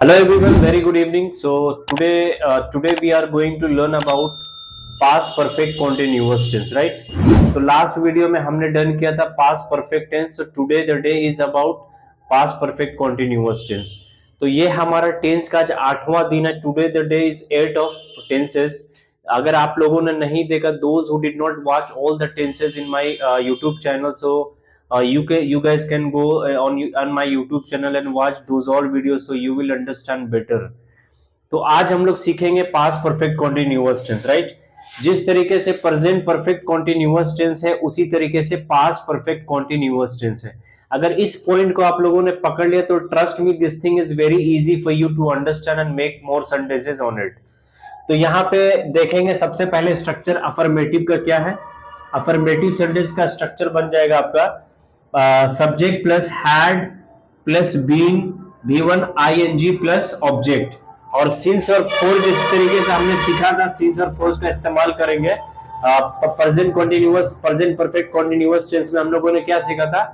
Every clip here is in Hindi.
Hello everyone, very good evening. So today we are going to learn about past perfect continuous tense, right? तो लास्ट वीडियो में हमने डन किया था past perfect tense. So today the day is about past perfect continuous tense. तो ये हमारा टेंस का आज 8वां दिन है. Today the day is 8 of tenses. अगर आप लोगों ने नहीं देखा, those who did not watch all the tenses in my YouTube channel, so you guys can go on my YouTube channel and watch those all videos, so you will understand better. तो आज हम लोग सीखेंगे past perfect continuous tense, right? जिस तरीके से प्रेजेंट परफेक्ट कॉन्टिन्यूअस टेंस है, उसी तरीके से पास्ट परफेक्ट कॉन्टिन्यूअस टेंस है. अगर इस पॉइंट को आप लोगों ने पकड़ लिया तो trust me, this thing is very easy for you to understand and make more sentences on it. तो यहाँ पे देखेंगे सबसे पहले स्ट्रक्चर अफर्मेटिव का क्या है. अफर्मेटिव सेंटेंस का स्ट्रक्चर बन जाएगा आपका subject plus had plus been V1 ing plus object. और सिंस और फोर जिस तरीके से हमने सीखा था, सिंस और फोर्स का इस्तेमाल करेंगे present continuous present perfect continuous tense में. हम लोगों ने क्या सीखा था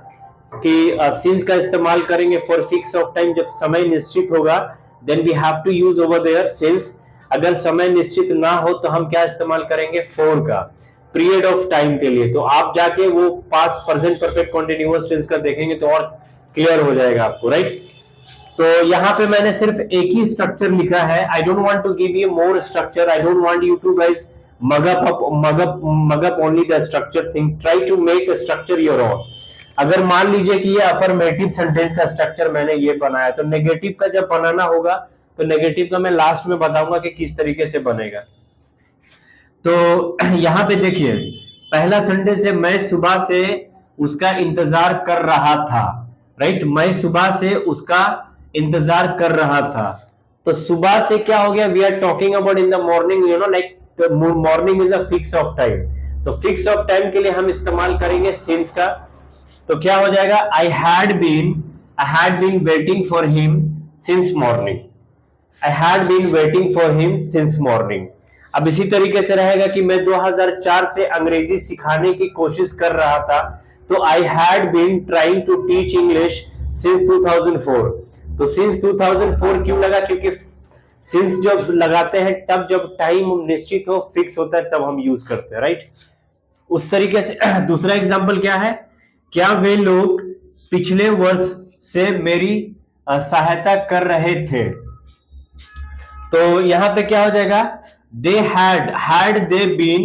कि सिंस का इस्तेमाल करेंगे फॉर फिक्स ऑफ टाइम, जब समय निश्चित होगा then we have to use over there since. अगर समय निश्चित ना हो तो हम क्या इस्तेमाल करेंगे, फोर का, पीरियड ऑफ टाइम के लिए. तो आप जाके वो past present perfect continuous tense का देखेंगे तो और क्लियर हो जाएगा आपको, राइट? तो यहाँ पे मैंने सिर्फ एक ही स्ट्रक्चर लिखा है. I don't want to give you more structure. I don't want you to guys mug up only the structure thing. Try to make a structure your own. अगर मान लीजिए कि ये अफर्मेटिव सेंटेंस का स्ट्रक्चर मैंने ये बनाया, तो नेगेटिव का जब बनाना होगा तो नेगेटिव का मैं लास्ट में बताऊंगा कि किस तरीके से बनेगा. तो यहाँ पे देखिए, पहला सेंटेंस है मैं सुबह से उसका इंतजार कर रहा था, राइट? मैं सुबह से उसका इंतजार कर रहा था. तो सुबह से क्या हो गया, we are talking about in the morning, you know, like the morning is a fix of time. तो फिक्स ऑफ टाइम के लिए हम इस्तेमाल करेंगे सिंस का. तो क्या हो जाएगा, I had been waiting for him since morning. I had been waiting for him since morning. अब इसी तरीके से रहेगा कि मैं 2004 से अंग्रेजी सिखाने की कोशिश कर रहा था. तो I had been trying to teach English since 2004. तो सिंस 2004 क्यों लगा, क्योंकि सिंस जब लगाते हैं तब जब टाइम निश्चित हो, फिक्स होता है, तब हम यूज करते हैं, राइट? उस तरीके से दूसरा एग्जांपल क्या है, क्या वे लोग पिछले वर्ष से मेरी सहायता कर रहे थे. तो यहां पे क्या हो जाएगा, they had they been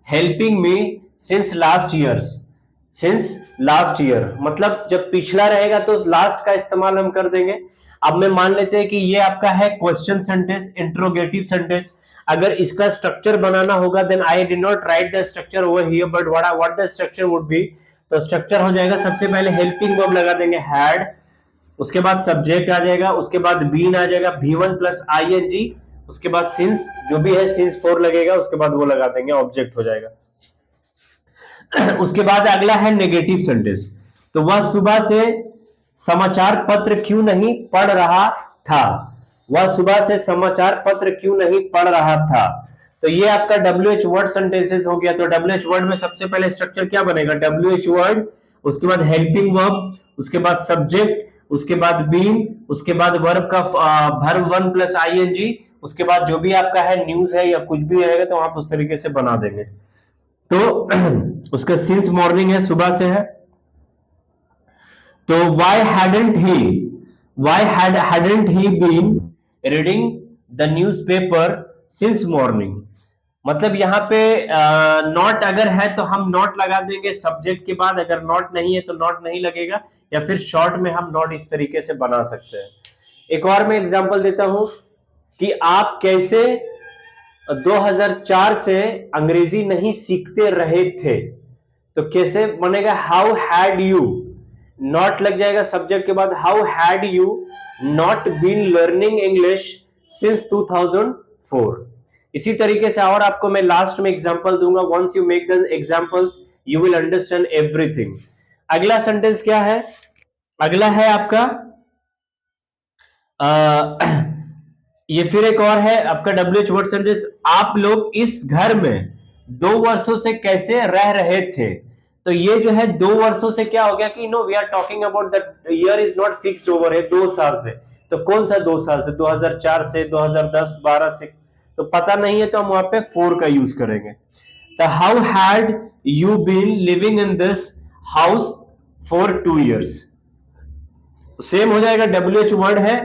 helping me since last years. Since last year मतलब जब पिछला रहेगा तो लास्ट का इस्तेमाल हम कर देंगे. अब मैं मान लेते हैं कि ये आपका है क्वेश्चन सेंटेंस, इंट्रोगेटिव सेंटेंस. अगर इसका स्ट्रक्चर बनाना होगा then I did not write the structure over here, but what the structure would be. तो स्ट्रक्चर हो जाएगा, सबसे पहले हेल्पिंग वर्ब लगा देंगे हैड, उसके बाद सब्जेक्ट आ जाएगा, उसके बाद बीन आ जाएगा, V1 प्लस ing, उसके बाद सिंस जो भी है सिंस फोर लगेगा, उसके बाद वो लगा देंगे, ऑब्जेक्ट हो जाएगा. उसके बाद अगला है नेगेटिव सेंटेंस. तो वह सुबह से समाचार पत्र क्यों नहीं पढ़ रहा था. वह सुबह से समाचार पत्र क्यों नहीं पढ़ रहा था. तो ये आपका WH वर्ड सेंटेंसेस हो गया. तो WH वर्ड में सबसे पहले स्ट्रक्चर क्या बनेगा, WH वर्ड, उसके बाद हेल्पिंग वर्ब, उसके बाद सब्जेक्ट, उसके बाद बीन, उसके बाद वर्ब का वर्ब 1 प्लस ing, उसके बाद जो भी आपका है न्यूज है या कुछ भी रहेगा तो आप उस तरीके से बना देंगे. तो उसका सिंस मॉर्निंग है, सुबह से है. तो hadn't he been reading the newspaper since morning. मतलब यहाँ पे नॉट अगर है तो हम नॉट लगा देंगे सब्जेक्ट के बाद, अगर नॉट नहीं है तो नॉट नहीं लगेगा, या फिर शॉर्ट में हम नॉट इस तरीके से बना सकते हैं. एक और मैं एग्जांपल देता हूं कि आप कैसे 2004 से अंग्रेजी नहीं सीखते रहे थे. तो कैसे बनेगा, हाउ हैड यू, नॉट लग जाएगा सब्जेक्ट के बाद, how had you not been learning English since 2004. इसी तरीके से और आपको मैं लास्ट में एग्जांपल दूंगा. Once you make the examples you will understand everything. अगला सेंटेंस क्या है, अगला है आपका ये फिर एक और है आपका WH वर्ड सेंटेंस. आप लोग इस घर में 2 वर्षों से कैसे रह रहे थे. तो ये जो है 2 वर्षों से क्या हो गया कि no we are talking about the year is not fixed over है, 2 साल से. तो कौन सा 2 साल से, 2004 से, 2010 12 से, तो पता नहीं है तो हम वहां पे फोर का यूज करेंगे। तो how had you been living in this house for 2 years, same हो जाएगा। WH वर्ड है,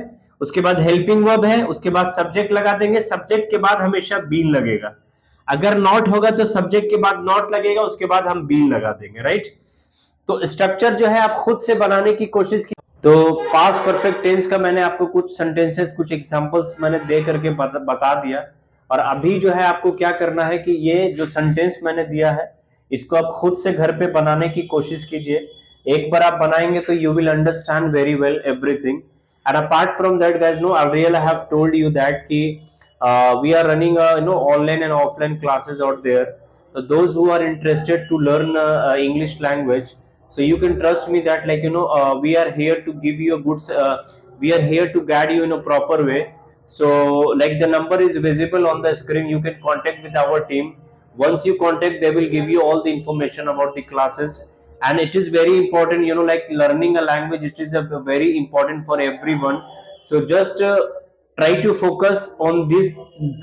उसके बाद हेल्पिंग वर्ब है, उसके बाद सब्जेक्ट लगा देंगे, सब्जेक्ट के बाद हमेशा बीन लगेगा। अगर नॉट होगा तो सब्जेक्ट के बाद नॉट लगेगा, उसके बाद हम बीन लगा देंगे, राइट। तो स्ट्रक्चर जो है आप खुद से बनाने की कोशिश की। तो पास्ट परफेक्ट टेंस का मैंने आपको कुछ सेंटेंसेस, कुछ एग्जांपल्स मैंने दे करके बता दिया। और अभी जो है आपको क्या करना है कि ये जो सेंटेंस मैंने दिया है इसको आप खुद से घर पे बनाने की कोशिश कीजिए। एक बार आप बनाएंगे तो you will understand very well everything. And apart from that guys, no I really have told you that कि we are running online and offline classes out there. So those who are interested to learn English language, so you can trust me that we are here to give you a good we are here to guide you in a proper way. So like the number is visible on the screen, you can contact with our team. Once you contact, they will give you all the information about the classes. And it is very important, like learning a language, it is a very important for everyone. So just try to focus on these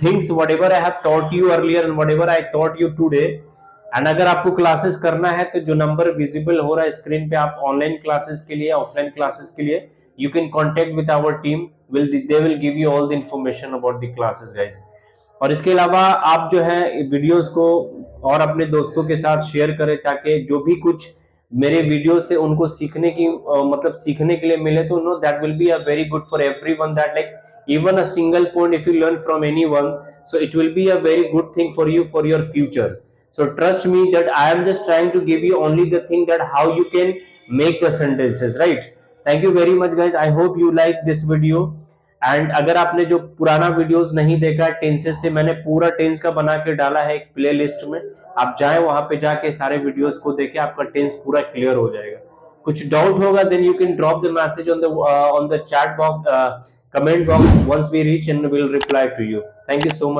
things, whatever I have taught you earlier and whatever I taught you today. And अगर आपको क्लासेस करना है तो जो नंबर विजिबल हो रहा है स्क्रीन पे, आप ऑनलाइन क्लासेस के लिए, ऑफलाइन क्लासेस के लिए, you can contact with our team, they will give you all the information about the classes guys. और इसके अलावा आप जो है वीडियोस को और अपने दोस्तों के साथ शेयर करें, ताकि जो भी कुछ मेरे वीडियो से उनको सीखने की मतलब सीखने के लिए मिले, तो know that will be a very good for everyone, that like even a single point if you learn from anyone, so it will be a very good thing for you for your future. So trust me that I am just trying to give you only the thing that how you can make the sentences, right? Thank you very much guys, I hope you like this video. And अगर आपने जो पुराना वीडियोस नहीं देखा, टेंसेस से मैंने पूरा टेंस का बना के डाला है एक प्ले लिस्ट में, आप जाए वहां पे जाके सारे वीडियोस को देखे, आपका टेंस पूरा क्लियर हो जाएगा। कुछ डाउट होगा then you can drop the message on the chat box, comment box once we reach and we'll reply to you. Thank you so much.